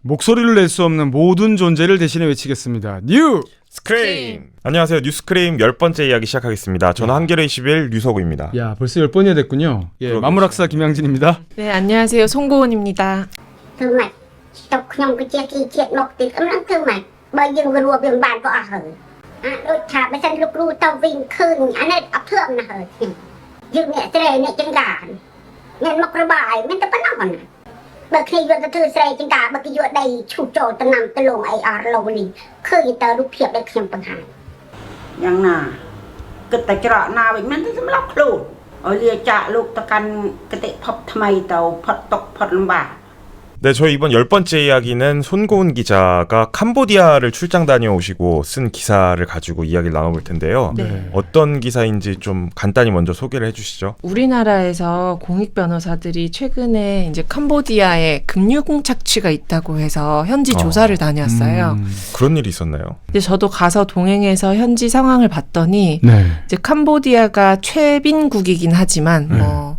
목소리를 낼 수 없는 모든 존재를 대신해 외치겠습니다. 뉴 스크림! 안녕하세요. 뉴스크림 10번째 이야기 시작하겠습니다. 저는 한겨레 21 류석우입니다. 야, 벌써 10번이나 됐군요. 예, 만물학사 김양진입니다. 네, 안녕하세요. 송고은입니다. 정말 또 그냥 그 지역이 지역 먹들 그냥 정말 뭐 이런 거 루어 병 반 거 아허 아 차 배선 루루 또 윙큰 안에 앞으로 나 허 지금 내 트레 내 정간 내 먹으러 봐요 맨 또 빠나거나 뭐 khi vô tôi say trên cả bất kỳ vô đây chủ trò tôi nằm tôi lồng ai ở lâu đi khơi tờ lúc hiệp để khiêm bằng hàng យ៉ាងណាគិតតែច្រកណាវិញមិនទៅសម្រាប់ខ្លួនឲ្យលាចាក់លោកទៅកាន់គតិភពថ្មីទៅផុតទុកផុតលំបាក 네, 저희 이번 10번째 이야기는 손고은 기자가 캄보디아를 출장 다녀오시고 쓴 기사를 가지고 이야기를 나눠볼 텐데요. 네. 어떤 기사인지 좀 간단히 먼저 소개를 해주시죠. 우리나라에서 공익 변호사들이 최근에 이제 캄보디아에 금융 착취가 있다고 해서 현지 조사를 다녔어요. 그런 일이 있었나요? 근데 저도 가서 동행해서 현지 상황을 봤더니 네. 이제 캄보디아가 최빈국이긴 하지만 뭐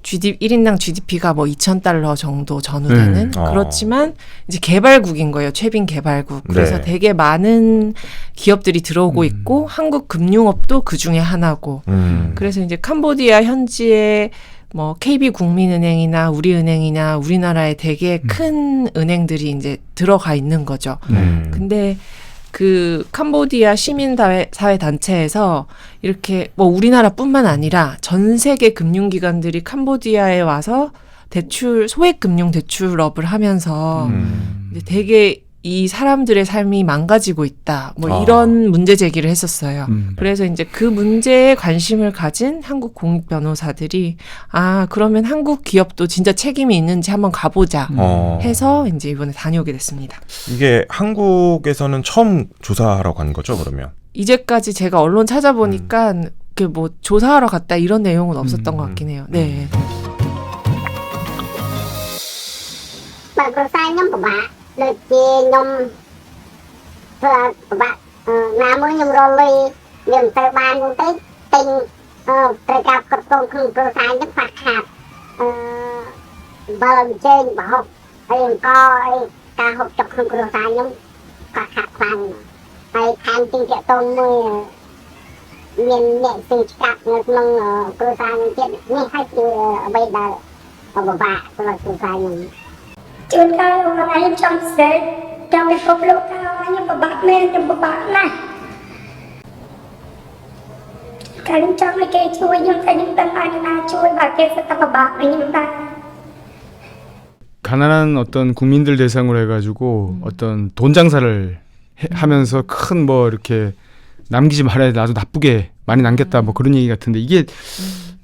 GDP 1인당 GDP가 뭐 2,000달러 정도 전후되는 그렇지만 이제 개발국인 거예요. 최빈 개발국. 그래서 네. 되게 많은 기업들이 들어오고 있고 한국 금융업도 그 중에 하나고. 그래서 이제 캄보디아 현지에 뭐 KB국민은행이나 우리은행이나 우리나라에 되게 큰 은행들이 이제 들어가 있는 거죠. 근데 그 캄보디아 시민사회 단체에서 이렇게 뭐 우리나라뿐만 아니라 전 세계 금융기관들이 캄보디아에 와서 대출 소액 금융 대출업을 하면서 이제 되게 이 사람들의 삶이 망가지고 있다. 뭐 이런 문제 제기를 했었어요. 그래서 이제 그 문제에 관심을 가진 한국 공익 변호사들이 아, 그러면 한국 기업도 진짜 책임이 있는지 한번 가보자 해서 이제 이번에 다녀오게 됐습니다. 이게 한국에서는 처음 조사하러 간 거죠, 그러면? 이제까지 제가 언론 찾아보니까 그 뭐 조사하러 갔다 이런 내용은 없었던 것 같긴 해요. 네. bà có sai nhóm của bà được chia nhóm vừa của bà nam mới nhóm rồi đi điểm từ ban cũng tới tình từ gặp cặp công không có sai nhóm phạt hạt vâng trên bảo học hay coi ca học chọc không có sai nhóm phạt hạt bằng hay tham tin kiện tôn mười miền nhẹ từ chặt ngược lưng có sai nhóm chết nghe hay chưa bây giờ của bà là có sai nhóm chưa cao mà anh trong xe trong cái cốc lô cao anh mà bạc lên trong bạc này cái trong cái chui nhưng phải những tầng anh là chui và cái sẽ tập bạc với những ta 가난한 어떤 국민들 대상으로 해가지고 어떤 돈 장사를 하면서 큰 뭐 이렇게 남기지 말아야 돼. 나도 나쁘게 많이 남겼다. 뭐 그런 얘기 같은데 이게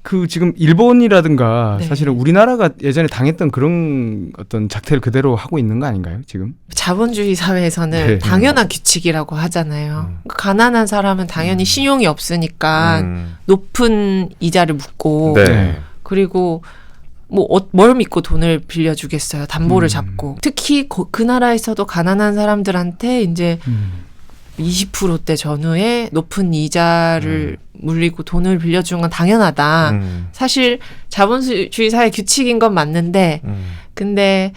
그 지금 일본이라든가 네. 사실은 우리나라가 예전에 당했던 그런 어떤 작태를 그대로 하고 있는 거 아닌가요, 지금? 자본주의 사회에서는 네. 당연한 규칙이라고 하잖아요. 가난한 사람은 당연히 신용이 없으니까 높은 이자를 묻고 네. 그리고 뭐 뭘 믿고 돈을 빌려주겠어요. 담보를 잡고 특히 그 나라에서도 가난한 사람들한테 이제 20%대 전후에 높은 이자를 물리고 돈을 빌려주는 건 당연하다. 사실 자본주의 사회 규칙인 건 맞는데 근데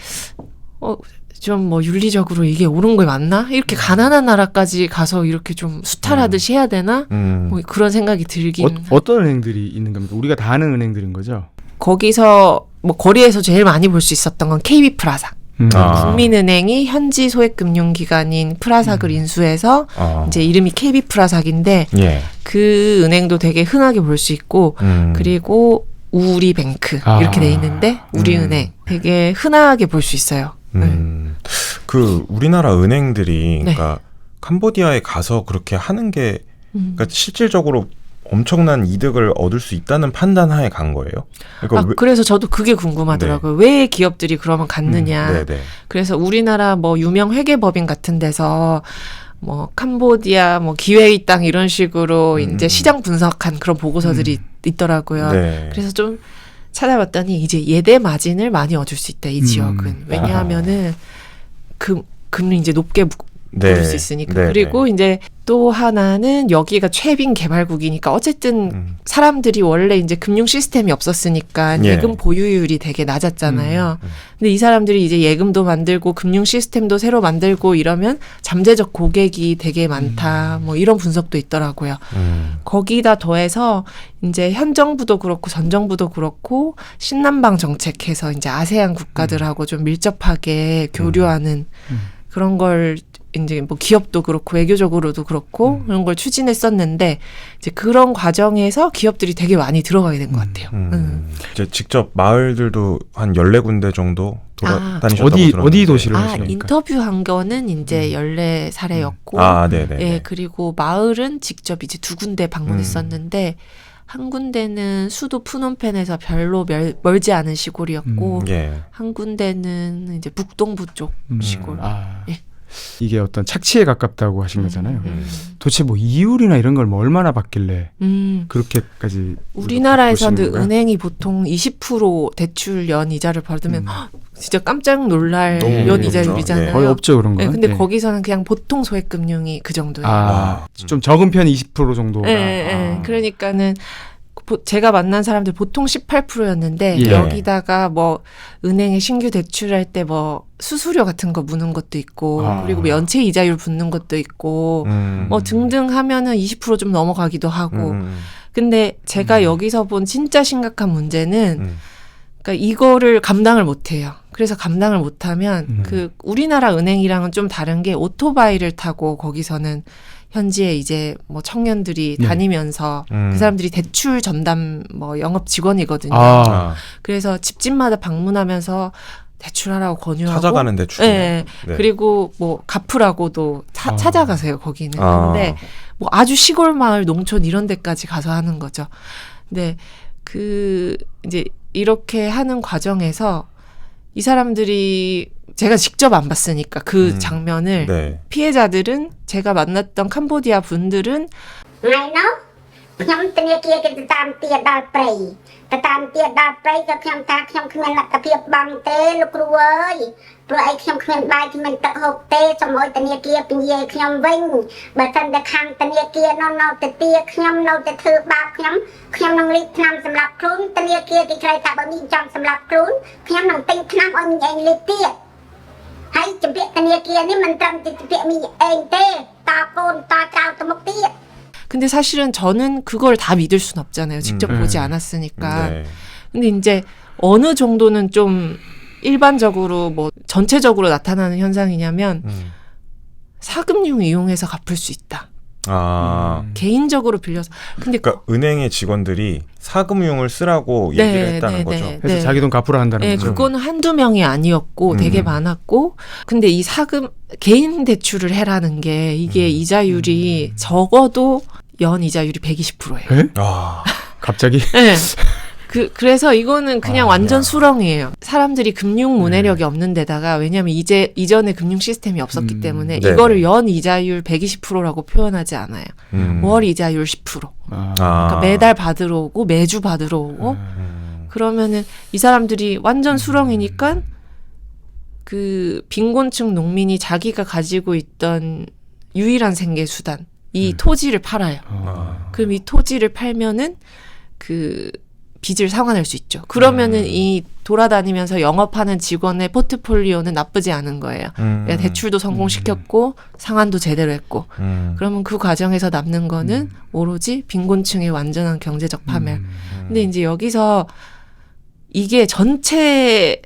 좀 뭐 윤리적으로 이게 옳은 게 맞나? 이렇게 가난한 나라까지 가서 이렇게 좀 수탈하듯이 해야 되나? 뭐 그런 생각이 들긴. 어떤 은행들이 있는 겁니까? 우리가 다 아는 은행들인 거죠? 거기서 뭐 거리에서 제일 많이 볼 수 있었던 건 KB 프라사. 국민은행이 현지 소액금융기관인 프라삭을 인수해서 이제 이름이 KB 프라삭인데 예. 그 은행도 되게 흔하게 볼 수 있고 그리고 우리뱅크 이렇게 돼 있는데 우리은행 되게 흔하게 볼 수 있어요. 그 우리나라 은행들이 네. 그러니까 캄보디아에 가서 그렇게 하는 게 그러니까 실질적으로 엄청난 이득을 얻을 수 있다는 판단하에 간 거예요. 그러니까 그래서 저도 그게 궁금하더라고요. 왜 기업들이 그러면 갔느냐. 네네. 그래서 우리나라 뭐 유명 회계법인 같은 데서 뭐 캄보디아 뭐 기회의 땅 이런 식으로 이제 시장 분석한 그런 보고서들이 있더라고요. 네. 그래서 좀 찾아봤더니 이제 예대 마진을 많이 얻을 수 있다 이 지역은. 왜냐하면은 금리 이제 높게 네. 부를 수 있으니까. 네, 그리고 이제 또 하나는 여기가 최빈 개발국이니까 어쨌든 사람들이 원래 이제 금융 시스템이 없었으니까 예. 예금 보유율이 되게 낮았잖아요. 근데 이 사람들이 이제 예금도 만들고 금융 시스템도 새로 만들고 이러면 잠재적 고객이 되게 많다. 뭐 이런 분석도 있더라고요. 거기다 더해서 이제 현 정부도 그렇고 전 정부도 그렇고 신남방 정책해서 이제 아세안 국가들하고 좀 밀접하게 교류하는 그런 걸 이제 뭐 기업도 그렇고 외교적으로도 그렇고 그런 걸 추진했었는데 이제 그런 과정에서 기업들이 되게 많이 들어가게 된 것 같아요. 이제 직접 마을들도 한 14군데 정도 돌아다니셨다고 어디 들었는데. 도시를 아, 하시니까? 인터뷰한 거는 이제 14사례였고 네네. 예, 그리고 마을은 직접 이제 2군데 방문했었는데 한 군데는 수도 푸놈펜에서 별로 멀지 않은 시골이었고 예. 한 군데는 이제 북동부 쪽 시골. 예. 이게 어떤 착취에 가깝다고 하신 거잖아요. 도대체 뭐 이율이나 이런 걸 뭐 얼마나 받길래 그렇게까지 우리나라에서는 보시는 건가요? 은행이 보통 20% 대출 연 이자를 받으면 진짜 깜짝 놀랄 너무 연 높죠. 이자율이잖아요. 거의 없죠 그런 거. 네, 근데 거기서는 그냥 보통 소액금융이 그 정도예요. 좀 적은 편 20% 정도가. 그러니까는 제가 만난 사람들 보통 18%였는데 예. 여기다가 뭐 은행에 신규 대출할 때 뭐 수수료 같은 거 무는 것도 있고 그리고 뭐 연체 이자율 붙는 것도 있고 뭐 등등 하면은 20% 좀 넘어가기도 하고 근데 제가 여기서 본 진짜 심각한 문제는 그러니까 이거를 감당을 못 해요. 그래서 감당을 못 하면 그 우리나라 은행이랑은 좀 다른 게 오토바이를 타고 거기서는 현지에 이제 뭐 청년들이 다니면서 그 사람들이 대출 전담 뭐 영업 직원이거든요. 그래서 집집마다 방문하면서 대출하라고 권유하고 찾아가는 대출. 네. 그리고 뭐 갚으라고도 찾아가세요 거기는. 근데 뭐 아주 시골 마을 농촌 이런 데까지 가서 하는 거죠. 근데 그 이제 이렇게 하는 과정에서 이 사람들이 제가 직접 안 봤으니까 그 장면을 네. 피해자들은 제가 만났던 캄보디아 분들은 ngày đóខ្ញុំធនាគារគេទៅតាមទាដល់ព្រៃទៅតាមទាដល់ព្រៃក៏ខ្ញុំថាខ្ញុំគ្មានលទ្ធភាពបង់ទេលោកគ្រូអើយព្រោះអីខ្ញុំគ្មានបាយគ្មានទឹកហូបទេសូមឲ្យធនាគារពន្យាខ្ញុំវិញបើមិនតែខាងធនាគារនៅទៅទាខ្ញុំនៅតែធ្វើបាបខ្ញុំនឹងលីកថ្នាំសម្រាប់ខ្លួនធនាគារគេឆ្លៃថាបើមីចង់សម្រាប់ខ្លួនខ្ញុំនឹងទិញថ្នាំឲ្យមីឯងលីកទៀតហើយជំពាក់ធនាគារនេះមិនត្រឹមតែជំពាក់មីឯងទេតកូនតចៅទៅមុខទៀត 근데 사실은 저는 그걸 다 믿을 순 없잖아요. 직접 보지 않았으니까. 네. 근데 이제 어느 정도는 좀 일반적으로 뭐 전체적으로 나타나는 현상이냐면 사금융 이용해서 갚을 수 있다. 개인적으로 빌려서. 근데 그러니까 은행의 직원들이 사금융을 쓰라고 얘기를 했다는 거죠. 그래서 자기 돈 갚으라 한다는 네, 거죠. 그거는 한두 명이 아니었고 되게 많았고 근데 이 개인 대출을 해라는 게 이게 이자율이 적어도 연 이자율이 120%예요. 에? 갑자기? 네. 그래서 이거는 그냥 완전 수렁이에요. 사람들이 금융 문해력이 없는 데다가 왜냐하면 이전에 금융 시스템이 없었기 때문에 이거를 연 이자율 120%라고 표현하지 않아요. 월 이자율 10%. 그러니까 매달 받으러 오고 매주 받으러 오고 그러면은 이 사람들이 완전 수렁이니까 그 빈곤층 농민이 자기가 가지고 있던 유일한 생계 수단 이 토지를 팔아요. 그럼 이 토지를 팔면은 그 빚을 상환할 수 있죠. 그러면은 이 돌아다니면서 영업하는 직원의 포트폴리오는 나쁘지 않은 거예요. 그러니까 대출도 성공시켰고 상환도 제대로 했고 그러면 그 과정에서 남는 거는 오로지 빈곤층의 완전한 경제적 파멸. 근데 이제 여기서 이게 전체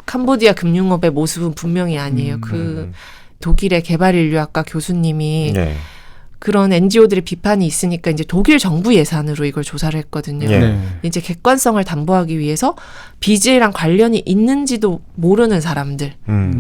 캄보디아 금융업의 모습은 분명히 아니에요. 그 독일의 개발인류학과 교수님이 네. 그런 NGO들의 비판이 있으니까 이제 독일 정부 예산으로 이걸 조사를 했거든요. 네. 이제 객관성을 담보하기 위해서 빚이랑 관련이 있는지도 모르는 사람들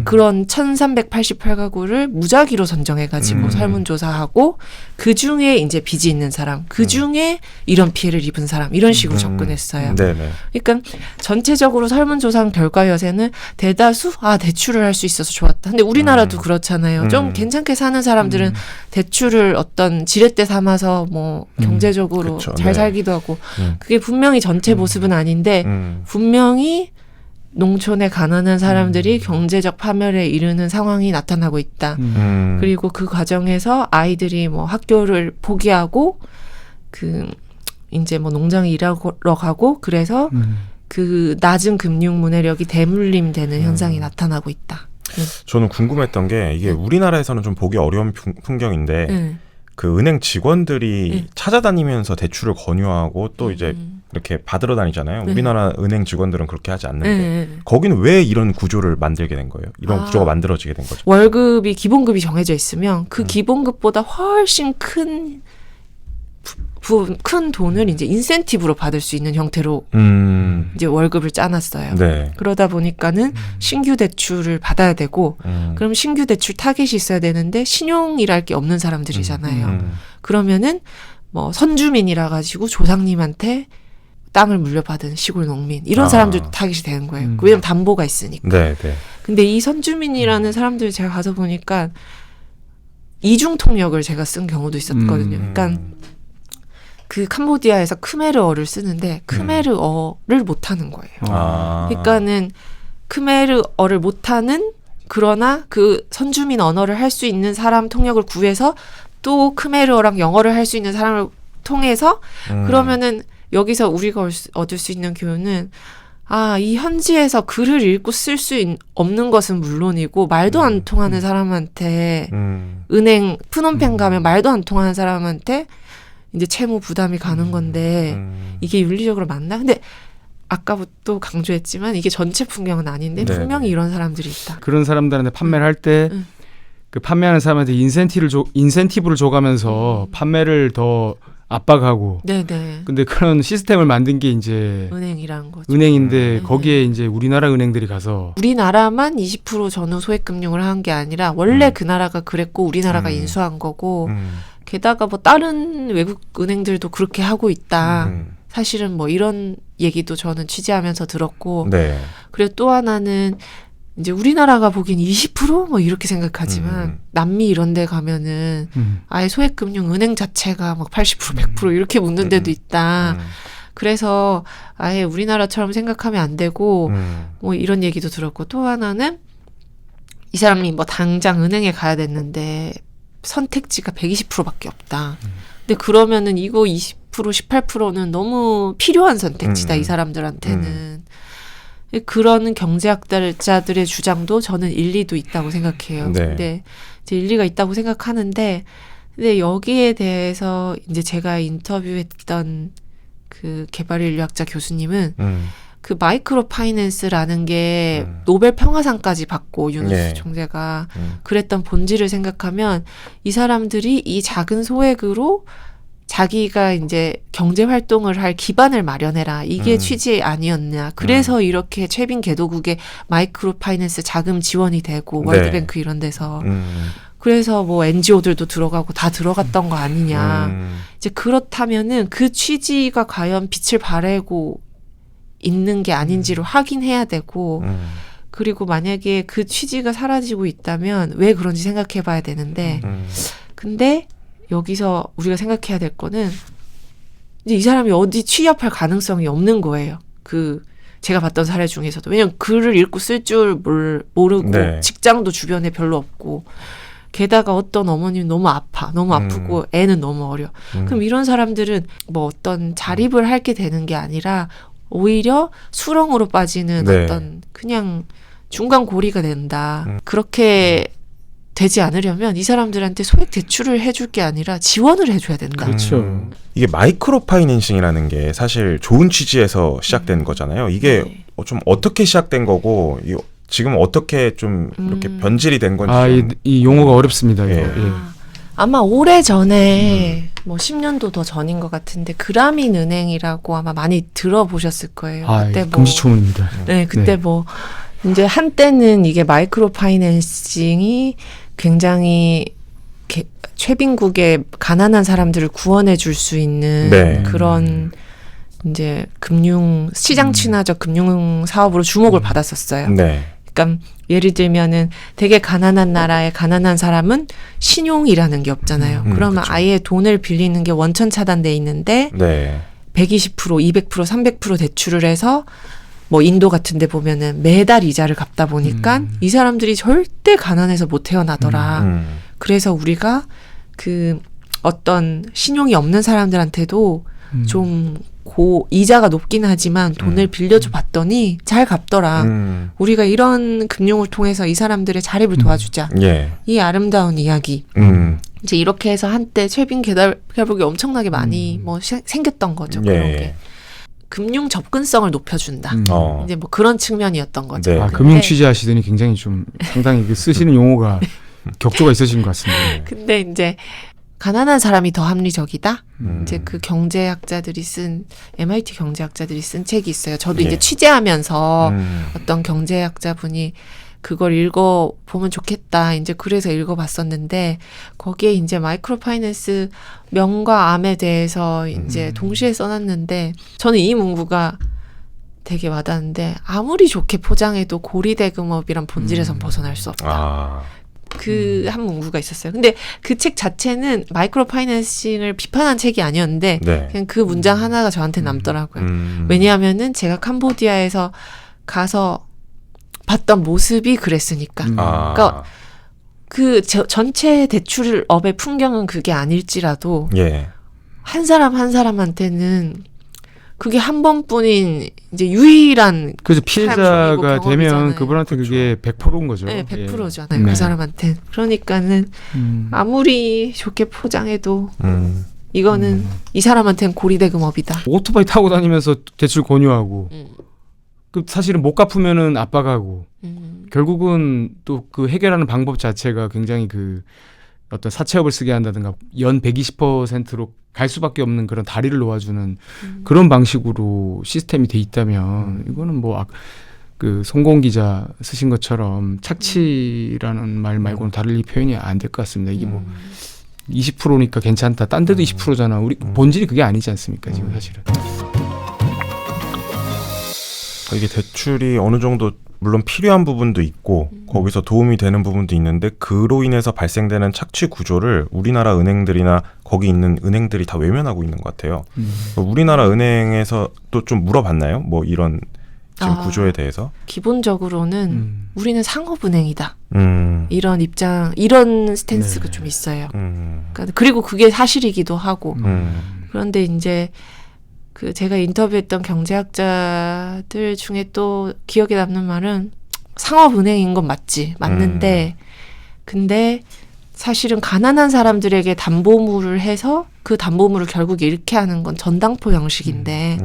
그런 1388가구를 무작위로 선정해가지고 설문조사하고 그중에 이제 빚이 있는 사람 그중에 이런 피해를 입은 사람 이런 식으로 접근했어요. 네네. 그러니까 전체적으로 설문조사 결과여세는 대다수 대출을 할 수 있어서 좋았다. 근데 우리나라도 그렇잖아요. 좀 괜찮게 사는 사람들은 대출을 어떤 지렛대 삼아서 뭐 경제적으로 그쵸, 잘 네. 살기도 하고 그게 분명히 전체 모습은 아닌데 분명히 농촌의 가난한 사람들이 경제적 파멸에 이르는 상황이 나타나고 있다. 그리고 그 과정에서 아이들이 뭐 학교를 포기하고 이제 뭐 농장에 일하러 가고 그래서 그 낮은 금융 문해력이 대물림되는 현상이 나타나고 있다. 저는 궁금했던 게 이게 우리나라에서는 좀 보기 어려운 풍경인데 그 은행 직원들이 찾아다니면서 대출을 권유하고 또 이제 이렇게 받으러 다니잖아요. 우리나라 은행 직원들은 그렇게 하지 않는데 거기는 왜 이런 구조를 만들게 된 거예요? 이런 구조가 만들어지게 된 거죠? 월급이 기본급이 정해져 있으면 그 기본급보다 훨씬 큰 돈을 이제 인센티브로 받을 수 있는 형태로 이제 월급을 짜놨어요. 네. 그러다 보니까는 신규 대출을 받아야 되고 그럼 신규 대출 타겟이 있어야 되는데 신용이랄 게 없는 사람들이잖아요. 그러면은 뭐 선주민이라 가지고 조상님한테 땅을 물려받은 시골 농민 이런 사람들도 타겟이 되는 거예요. 왜냐면 담보가 있으니까. 네, 네. 근데 이 선주민이라는 사람들 제가 가서 보니까 이중 통역을 제가 쓴 경우도 있었거든요. 그러니까 그 캄보디아에서 크메르어를 쓰는데 크메르어를 못하는 거예요. 그러니까는 크메르어를 못하는 그러나 그 선주민 언어를 할 수 있는 사람 통역을 구해서 또 크메르어랑 영어를 할 수 있는 사람을 통해서 그러면은 여기서 우리가 얻을 수 있는 교훈은 이 현지에서 글을 읽고 쓸 수 없는 것은 물론이고 말도 안 통하는 사람한테 은행 푸놈펜 가면 말도 안 통하는 사람한테 이제 채무 부담이 가는 건데 이게 윤리적으로 맞나? 근데 아까부터 강조했지만 이게 전체 풍경은 아닌데 네. 분명히 이런 사람들이 있다. 그런 사람들한테 판매를 할 때 그 판매하는 사람한테 인센티브를 줘가면서 판매를 더 압박하고. 네네. 근데 그런 시스템을 만든 게 이제 은행이라는 거죠. 은행인데 거기에 이제 우리나라 은행들이 가서 우리나라만 20% 전후 소액금융을 한 게 아니라 원래 그 나라가 그랬고 우리나라가 인수한 거고 게다가 뭐 다른 외국 은행들도 그렇게 하고 있다. 사실은 뭐 이런 얘기도 저는 취재하면서 들었고 네. 그리고 또 하나는 이제 우리나라가 보기엔 20% 뭐 이렇게 생각하지만 남미 이런 데 가면은 아예 소액금융 은행 자체가 막 80% 100% 이렇게 묻는 데도 있다. 그래서 아예 우리나라처럼 생각하면 안 되고 뭐 이런 얘기도 들었고 또 하나는 이 사람이 뭐 당장 은행에 가야 됐는데 선택지가 120%밖에 없다. 근데 그러면은 이거 20% 18%는 너무 필요한 선택지다 이 사람들한테는. 그런 경제학자들의 주장도 저는 일리도 있다고 생각해요. 네. 근데 이제 일리가 있다고 생각하는데 근데 여기에 대해서 이제 제가 인터뷰했던 그 개발인류학자 교수님은 그 마이크로 파이낸스라는 게 노벨 평화상까지 받고 유누스 네. 총재가 그랬던 본질을 생각하면 이 사람들이 이 작은 소액으로 자기가 이제 경제 활동을 할 기반을 마련해라. 이게 취지 아니었냐. 그래서 이렇게 최빈 개도국의 마이크로 파이낸스 자금 지원이 되고 네. 월드뱅크 이런 데서 그래서 뭐 NGO들도 들어가고 다 들어갔던 거 아니냐. 이제 그렇다면은 그 취지가 과연 빛을 발하고 있는 게 아닌지를 확인해야 되고 그리고 만약에 그 취지가 사라지고 있다면 왜 그런지 생각해 봐야 되는데 근데 여기서 우리가 생각해야 될 거는 이제 이 사람이 어디 취업할 가능성이 없는 거예요. 그 제가 봤던 사례 중에서도. 왜냐면 글을 읽고 쓸 줄 모르고 네. 직장도 주변에 별로 없고 게다가 어떤 어머니는 너무 너무 아프고 애는 너무 어려. 그럼 이런 사람들은 뭐 어떤 자립을 할 게 되는 게 아니라 오히려 수렁으로 빠지는 네. 어떤 그냥 중간 고리가 된다. 그렇게 되지 않으려면 이 사람들한테 소액 대출을 해줄 게 아니라 지원을 해줘야 된다. 그렇죠. 이게 마이크로 파이낸싱이라는 게 사실 좋은 취지에서 시작된 거잖아요. 이게 네. 좀 어떻게 시작된 거고 지금 어떻게 좀 이렇게 변질이 된 건지. 이 용어가 어렵습니다. 이거. 예. 예. 아마 오래 전에 뭐 10년도 더 전인 것 같은데 그라민 은행이라고 아마 많이 들어보셨을 거예요. 그때 뭐 금시초문입니다. 네, 그때 네. 뭐 이제 한때는 이게 마이크로 파이낸싱이 굉장히 최빈국의 가난한 사람들을 구원해 줄 수 있는 네. 그런 이제 시장 친화적 금융 사업으로 주목을 받았었어요. 네. 그러니까 예를 들면은 되게 가난한 나라의 가난한 사람은 신용이라는 게 없잖아요. 그러면 그쵸. 아예 돈을 빌리는 게 원천 차단돼 있는데 네. 120%, 200%, 300% 대출을 해서 뭐 인도 같은 데 보면은 매달 이자를 갚다 보니까 이 사람들이 절대 가난해서 못 태어나더라. 그래서 우리가 그 어떤 신용이 없는 사람들한테도 좀 이자가 높긴 하지만 돈을 빌려줘 봤더니 잘 갚더라. 우리가 이런 금융을 통해서 이 사람들의 자립을 도와주자. 예. 이 아름다운 이야기. 이제 이렇게 해서 한때 최빈 개발국이 엄청나게 많이 뭐 생겼던 거죠. 그런 예. 게. 금융 접근성을 높여준다. 이제 뭐 그런 측면이었던 거죠. 네. 아, 금융 취재하시더니 굉장히 좀 상당히 그 쓰시는 용어가 격조가 있으신 것 같습니다. 근데 이제 가난한 사람이 더 합리적이다. 이제 그 경제학자들이 쓴 MIT 경제학자들이 쓴 책이 있어요. 저도 예. 이제 취재하면서 어떤 경제학자분이 그걸 읽어보면 좋겠다. 이제 그래서 읽어봤었는데 거기에 이제 마이크로 파이낸스 명과 암에 대해서 이제 동시에 써놨는데 저는 이 문구가 되게 와닿는데 아무리 좋게 포장해도 고리대금업이란 본질에선 벗어날 수 없다. 아. 그 한 문구가 있었어요. 근데 그 책 자체는 마이크로 파이낸싱을 비판한 책이 아니었는데 네. 그냥 그 문장 하나가 저한테 남더라고요. 왜냐하면은 제가 캄보디아에서 가서 봤던 모습이 그랬으니까. 그러니까 그 전체 대출업의 풍경은 그게 아닐지라도 예. 한 사람 한 사람한테는 그게 한 번뿐인 이제 유일한 그래서 피해자가 되면 경험이잖아요. 그분한테 그게 100%인 거죠. 네, 예. 100%잖아요. 네. 그 사람한테. 그러니까는 아무리 좋게 포장해도 이거는 이 사람한테는 고리대금업이다. 오토바이 타고 다니면서 대출 권유하고 그 사실은 못 갚으면은 압박하고 결국은 또 그 해결하는 방법 자체가 굉장히 그 어떤 사채업을 쓰게 한다든가 연 120%로 갈 수밖에 없는 그런 다리를 놓아주는 그런 방식으로 시스템이 돼 있다면 이거는 뭐 그 송공 기자 쓰신 것처럼 착취라는 말 말고는 다른 표현이 안 될 것 같습니다. 이게 뭐 20%니까 괜찮다. 딴 데도 20%잖아. 우리 본질이 그게 아니지 않습니까? 지금 사실은. 이게 대출이 어느 정도 물론 필요한 부분도 있고 거기서 도움이 되는 부분도 있는데 그로 인해서 발생되는 착취 구조를 우리나라 은행들이나 거기 있는 은행들이 다 외면하고 있는 것 같아요. 우리나라 은행에서 또 좀 물어봤나요? 뭐 이런 지금 구조에 대해서? 기본적으로는 우리는 상업은행이다. 이런 입장, 이런 스탠스가 좀 있어요. 그러니까 그리고 그게 사실이기도 하고. 그런데 이제 그 제가 인터뷰했던 경제학자들 중에 또 기억에 남는 말은 상업은행인 건 맞는데 근데 사실은 가난한 사람들에게 담보물을 해서 그 담보물을 결국 잃게 하는 건 전당포 형식인데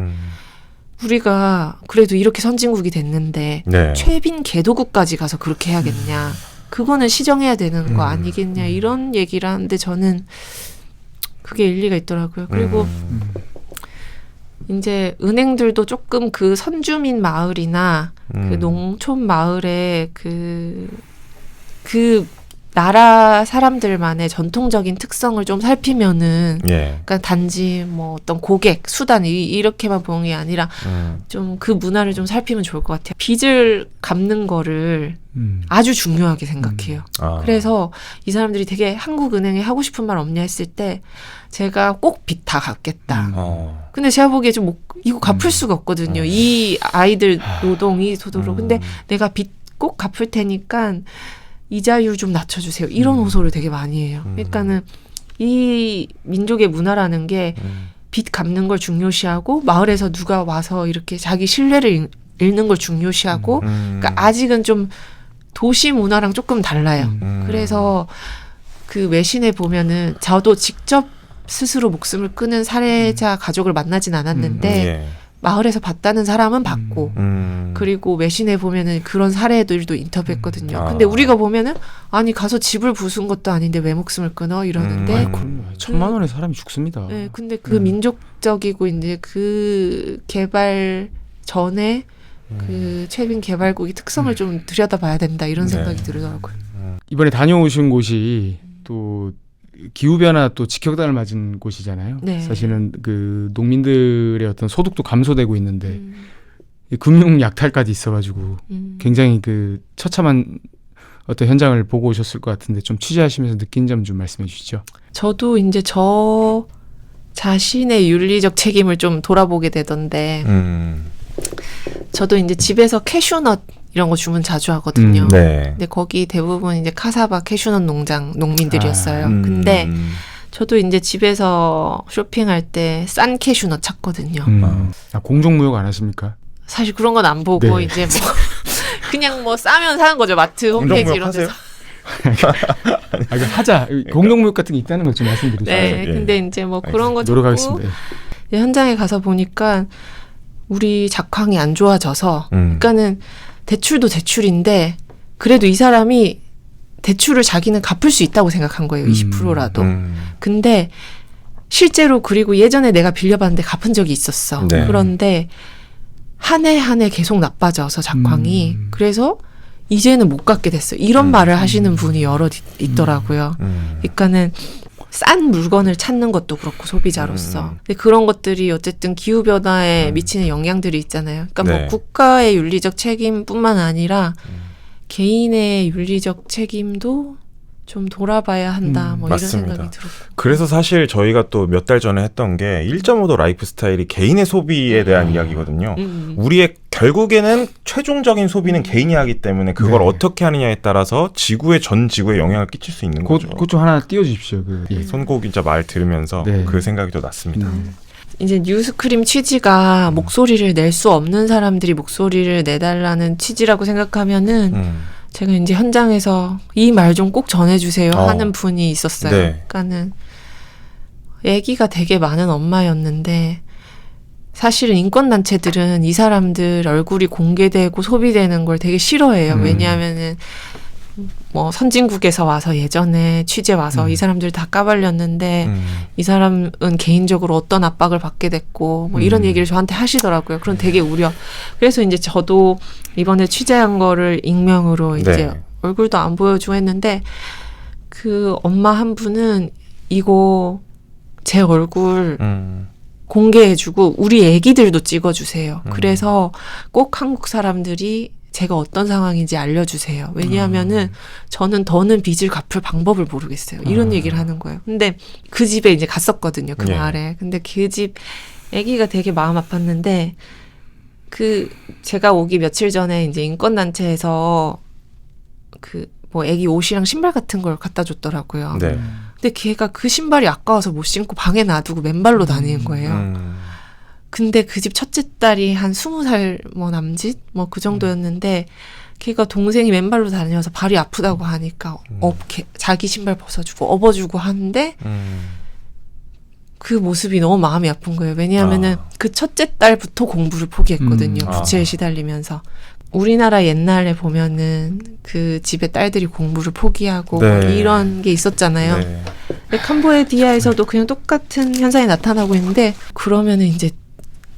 우리가 그래도 이렇게 선진국이 됐는데 네. 최빈 개도국까지 가서 그렇게 해야겠냐. 그거는 시정해야 되는 거 아니겠냐. 이런 얘기를 하는데 저는 그게 일리가 있더라고요. 그리고 이제 은행들도 조금 그 선주민 마을이나 그 농촌 마을의 그 나라 사람들만의 전통적인 특성을 좀 살피면은, 예. 그러니까 단지 뭐 어떤 고객, 수단 이렇게만 보는 게 아니라 좀 그 문화를 좀 살피면 좋을 것 같아요. 빚을 갚는 거를 아주 중요하게 생각해요. 그래서 이 사람들이 되게 한국은행에 하고 싶은 말 없냐 했을 때 제가 꼭 빚 다 갚겠다. 근데 제가 보기에 좀 이거 갚을 수가 없거든요. 이 아이들 노동이 도도로. 근데 내가 빚 꼭 갚을 테니까 이자율 좀 낮춰주세요. 이런 호소를 되게 많이 해요. 그러니까는 이 민족의 문화라는 게 빚 갚는 걸 중요시하고 마을에서 누가 와서 이렇게 자기 신뢰를 잃는 걸 중요시하고 그러니까 아직은 좀 도시 문화랑 조금 달라요. 그래서 그 외신에 보면은 저도 직접 스스로 목숨을 끊은 사례자 가족을 만나진 않았는데 예. 마을에서 봤다는 사람은 봤고 그리고 외신에 보면은 그런 사례들도 인터뷰했거든요. 근데 우리가 보면은 아니 가서 집을 부순 것도 아닌데 왜 목숨을 끊어 이러는데 그럼요. 1,000만 원에 사람이 죽습니다. 네, 근데 그 민족적이고 이제 그 개발 전에 그 최빈 개발국이 특성을 좀 들여다봐야 된다 이런 생각이 들더라고요. 이번에 다녀오신 곳이 또 기후변화 또 직격탄을 맞은 곳이잖아요. 네. 사실은 그 농민들의 어떤 소득도 감소되고 있는데 이 금융 약탈까지 있어가지고 굉장히 그 처참한 어떤 현장을 보고 오셨을 것 같은데 좀 취재하시면서 느낀 점 좀 말씀해 주시죠. 저도 이제 저 자신의 윤리적 책임을 좀 돌아보게 되던데 저도 이제 집에서 캐슈넛 이런 거 주문 자주 하거든요. 네. 근데 거기 대부분 이제 카사바 캐슈넛 농장 농민들이었어요. 근데 저도 이제 집에서 쇼핑할 때 싼 캐슈넛 찾거든요. 공정무역 안 하십니까? 사실 그런 건 안 보고 네. 이제 뭐 그냥 뭐 싸면 사는 거죠. 마트 홈페이지 이런 데서. 하자. 공정무역 같은 게 있다는 걸 좀 말씀드리죠. 네, 예. 근데 이제 뭐 그런 거 노력하겠습니다. 이제 현장에 가서 보니까 우리 작황이 안 좋아져서 그러니까는 대출도 대출인데 그래도 이 사람이 대출을 자기는 갚을 수 있다고 생각한 거예요. 20%라도. 근데 실제로 그리고 예전에 내가 빌려봤는데 갚은 적이 있었어. 네. 그런데 한 해 한 해 계속 나빠져서 작황이. 그래서 이제는 못 갚게 됐어요. 이런 말을 하시는 분이 여러 있더라고요. 그러니까는 싼 물건을 찾는 것도 그렇고 소비자로서. 근데 그런 것들이 어쨌든 기후 변화에 미치는 영향들이 있잖아요. 그러니까 네. 뭐 국가의 윤리적 책임뿐만 아니라 개인의 윤리적 책임도 좀 돌아봐야 한다. 뭐 맞습니다. 이런 생각이 들었고. 그래서 사실 저희가 또 몇 달 전에 했던 게 1.5도 라이프 스타일이 개인의 소비에 대한 이야기거든요. 우리의 결국에는 최종적인 소비는 개인이 하기 때문에 그걸 네. 어떻게 하느냐에 따라서 전 지구에 영향을 끼칠 수 있는 거죠. 그것 좀 하나 띄워주십시오. 손고 기자 말 들으면서 네. 그 생각이 또 났습니다. 이제 뉴스크림 취지가 목소리를 낼 수 없는 사람들이 목소리를 내달라는 취지라고 생각하면은 제가 이제 현장에서 이 말 좀 꼭 전해주세요 하는 분이 있었어요. 네. 그러니까는 아기가 되게 많은 엄마였는데 사실은 인권단체들은 이 사람들 얼굴이 공개되고 소비되는 걸 되게 싫어해요. 왜냐하면은 뭐 선진국에서 와서 예전에 취재 와서 이 사람들 다 까발렸는데 이 사람은 개인적으로 어떤 압박을 받게 됐고 뭐 이런 얘기를 저한테 하시더라고요. 그럼 되게 우려. 그래서 이제 저도 이번에 취재한 거를 익명으로 이제 네. 얼굴도 안 보여주고 했는데 그 엄마 한 분은 이거 제 얼굴 공개해주고 우리 애기들도 찍어주세요. 그래서 꼭 한국 사람들이 제가 어떤 상황인지 알려주세요. 왜냐하면은 저는 더는 빚을 갚을 방법을 모르겠어요. 이런 얘기를 하는 거예요. 근데 그 집에 이제 갔었거든요. 그 네. 마을에. 근데 그 집 아기가 되게 마음 아팠는데 그 제가 오기 며칠 전에 이제 인권단체에서 그 뭐 아기 옷이랑 신발 같은 걸 갖다 줬더라고요. 네. 근데 걔가 그 신발이 아까워서 못 신고 방에 놔두고 맨발로 다니는 거예요. 근데 그 집 첫째 딸이 한 20살 뭐 남짓 뭐 그 정도였는데 걔가 동생이 맨발로 다녀서 발이 아프다고 하니까 자기 신발 벗어주고 업어주고 하는데 그 모습이 너무 마음이 아픈 거예요. 왜냐하면은 그 첫째 딸부터 공부를 포기했거든요. 부채에 시달리면서. 우리나라 옛날에 보면은 그 집의 딸들이 공부를 포기하고 네. 뭐 이런 게 있었잖아요. 네. 근데 캄보디아에서도 그냥 똑같은 현상이 나타나고 있는데 그러면은 이제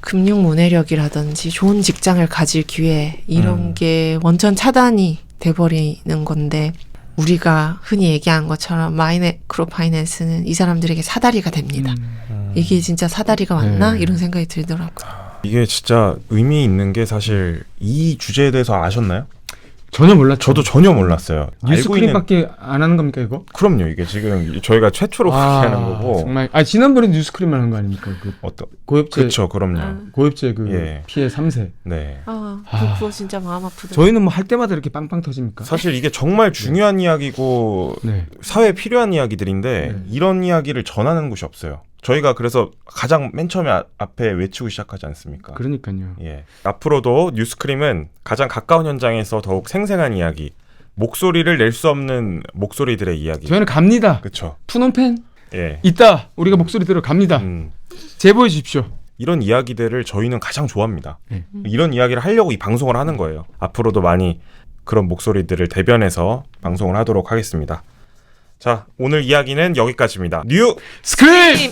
금융 문해력이라든지 좋은 직장을 가질 기회 이런 게 원천 차단이 돼버리는 건데 우리가 흔히 얘기한 것처럼 마이크로 파이낸스는 이 사람들에게 사다리가 됩니다. 이게 진짜 사다리가 맞나? 이런 생각이 들더라고요. 이게 진짜 의미 있는 게 사실 이 주제에 대해서 아셨나요? 전혀 몰랐죠. 저도 전혀 몰랐어요. 뉴스크림밖에 안 하는 겁니까 이거? 그럼요. 이게 지금 저희가 최초로 그렇게 하는 거고. 정말. 지난번에 뉴스크림만 한 거 아닙니까? 그 어떤 고엽제. 그렇죠. 그럼요. 고엽제 그 예. 피해 3세. 네. 그거 진짜 마음 아프더라고요. 저희는 뭐 할 때마다 이렇게 빵빵 터집니까? 사실 이게 정말 중요한 이야기고 네. 사회에 필요한 이야기들인데 네. 이런 이야기를 전하는 곳이 없어요. 저희가 그래서 가장 맨 처음에 앞에 외치고 시작하지 않습니까? 그러니까요. 예. 앞으로도 뉴스크림은 가장 가까운 현장에서 더욱 생생한 이야기, 목소리를 낼 수 없는 목소리들의 이야기. 저희는 갑니다. 그렇죠. 푸놈펜 예. 있다. 우리가 목소리 들어 갑니다. 제보해 주십시오. 이런 이야기들을 저희는 가장 좋아합니다. 네. 이런 이야기를 하려고 이 방송을 하는 거예요. 앞으로도 많이 그런 목소리들을 대변해서 방송을 하도록 하겠습니다. 자, 오늘 이야기는 여기까지입니다. 뉴 스크림!